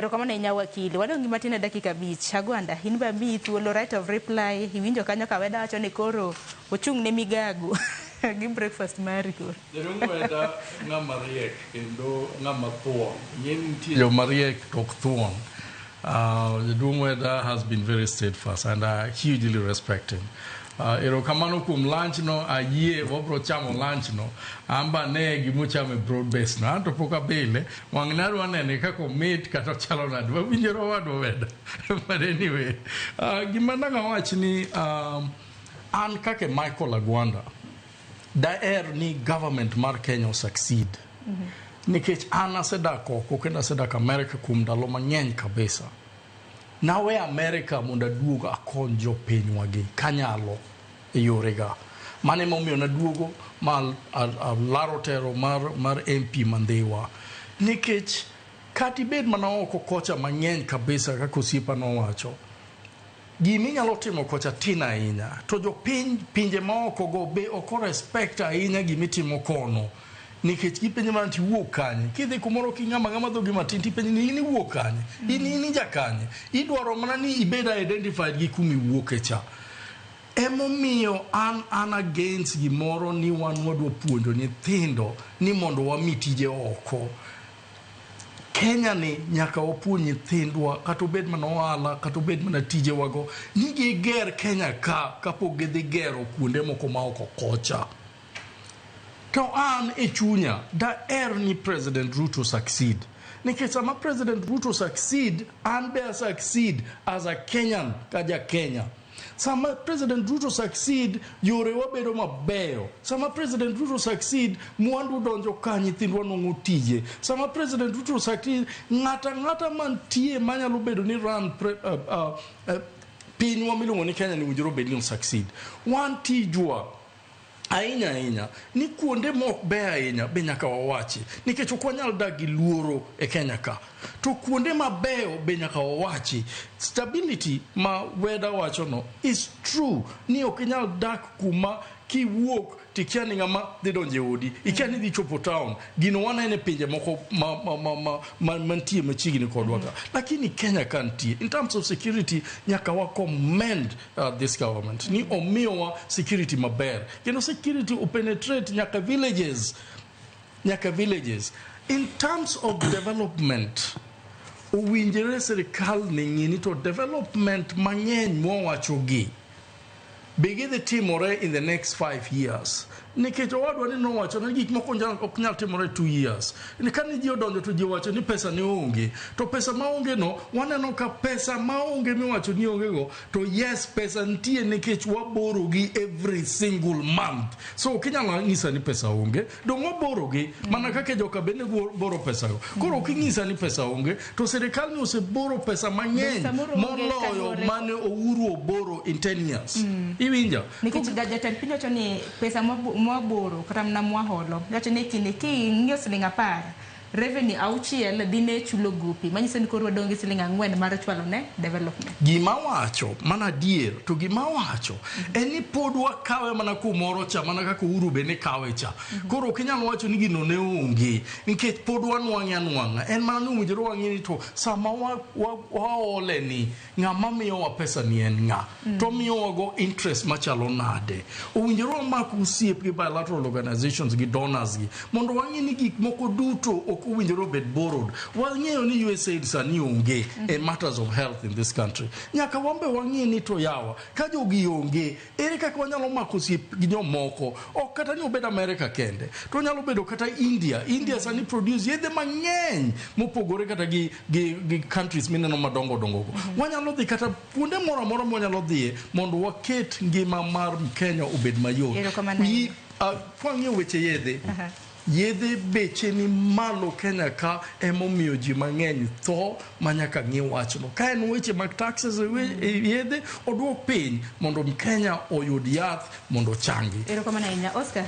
Rokamana nya wakili wadongi matina dakika bich Agwanda hinba mi thuolo right of reply hiwinjo kanyo kaweda wacho ni koro ochung ne migago gi breakfast mari koro weda ngama riek kendo ngama thuon yin tiyo mariek tok thuon. The Dumweda has been very steadfast and I hugely respect him. Erokamano kum lunch no ayie wabro chamo lunch no amba ne gimuchame broad base na to poka bele wangnaru anene kako meat kata chalo na dwa winjero wadwa weda. But anyway, gimana ngawach ni an kake Michael Agwanda daer ni government mar Kenya succeed. Nikech an asedako oko kendo asedako America kum ndalo mang'eny kabisa. Nawe America mondo aduogo akony jopinywa gi kanyalo e yorega. Mane momiyo naduogo mal laro tero mar MP Mandhiwa. Nikech kati bed mana oko kocha mang'eny kabisa kaka osiepa nowacho. Giminyalo timo kocha tin ahinya. To jopiny pinje maoko go be oko respect ahinya gimitimo kono. Nikech gipenje mana ti wuok kanye kidhi kumoro king'ama dhogi matin tipenje ni ini wuok kanye ini jakanye idwaro mana ni ibeda identified gi kumi wuoke cha. Emomiyo an against gimoro ni wan wadwa puonjo nyithindo ni mondo wami tije oko. Kenya ni nyaka wapuonj nyithindwa kata obed mana ohala kata obed mana tije wago ni giger Kenya kapok gidhi gero kuonde moko ma oko kocha. To an e chunya daer ni President Ruto succeed. Nikech sama President Ruto succeed, an be succeed as a Kenyan kaja Kenya. Sama President Ruto succeed, yore wabedo mabeyo. Sama President Ruto succeed, mwandu donjo ka nyithindwa nongo tije. Sama President Ruto succeed, ngata mantie manyalo bedo ni run pinywa miluongo ni Kenya ni winjoro bedo ni succeed. Wan tijwa ahinya ni kuonde mok be ahinya be nyaka wawachi nikech ok wanyal dak gi luoro e Kenya ka. To kuonde mabeyo be nyaka wawachi. Stability ma weda wacho no is true ni ok nyal dak kuma kiwuok tikiani ngama dhi donje odi ikiani dhi chopo town gino wanene pinje moko mantie machiegni kodwa ka. Lakini Kenya kantie in terms of security nyaka wa commend this government ni omiyowa security maber kendo security penetrate nyaka villages. In terms of development owinjore sirkal ni to development mang'eny mwawachogi begin the timore in the next 5 years. Nikech owadwa ni nowacho ni gik moko ok nyal timore 2 years. Ni kan ji odonjo to ji wacho ni pesa ne onge. To pesa ma onge no waneno ka pesa ma onge miwacho ni onge go to yes pesa ntie nikech waboro gi every single month. So kinyalo ng'isa ni pesa onge dong waboro gi mana kaka joka bende boro pesa go. Koro king'isa ni pesa onge to sirkal ni oseboro pesa mang'eny moloyo mane Uhuru oboro in 10 years. Iwinja nikech jatend piny wacho ni pesa mwaboro kata mna mwaholo wacho ni kinde ki ng'iyo siling 10 revenue auchiel dine chulo gopi manyiso ni koro wadonge siling 4 mar chwalo ne development. Gima wacho mana dier to gima wacho eni pod wakawe mana kumoro cha mana kaka Uhuru be ne kawe cha. Koro kinyalo wacho ni gino ne onge nikech pod wanwang'a en mana ni winjoro wang'eni to sama waole ni ng'ama miyo wa pesa ni en ng'a to miyo wago interest machalo nade. Owinjoro mak usiep gi bilateral organizations gi donors gi mondo wang'eni gik moko duto winjoro bed borrowed. Wang'eyo ni USAID sani onge in matters of health in this country. Nyaka wambe wang'e ni to yawa ka jogi onge ere kaka wanyalo mako siep gi jomoko ok kata ni obed America kende to nyalo bedo kata India sani produce yedhe mang'eny mopogore kata gi countries mineno madongo go. Wanyalo dhi kata kuonde moro mwanyalo dhiye mondo waket ngima mar Kenya obed mayot. Kwang'eyo weche yedhe beche ni malo Kenya ka emomiyo ji mang'eny tho manyaka ng'i wachno. Ka en weche mag taxes yedhe odwok piny mondo Kenya oyud yath mondo changi. Erokamano ahinya Oscar.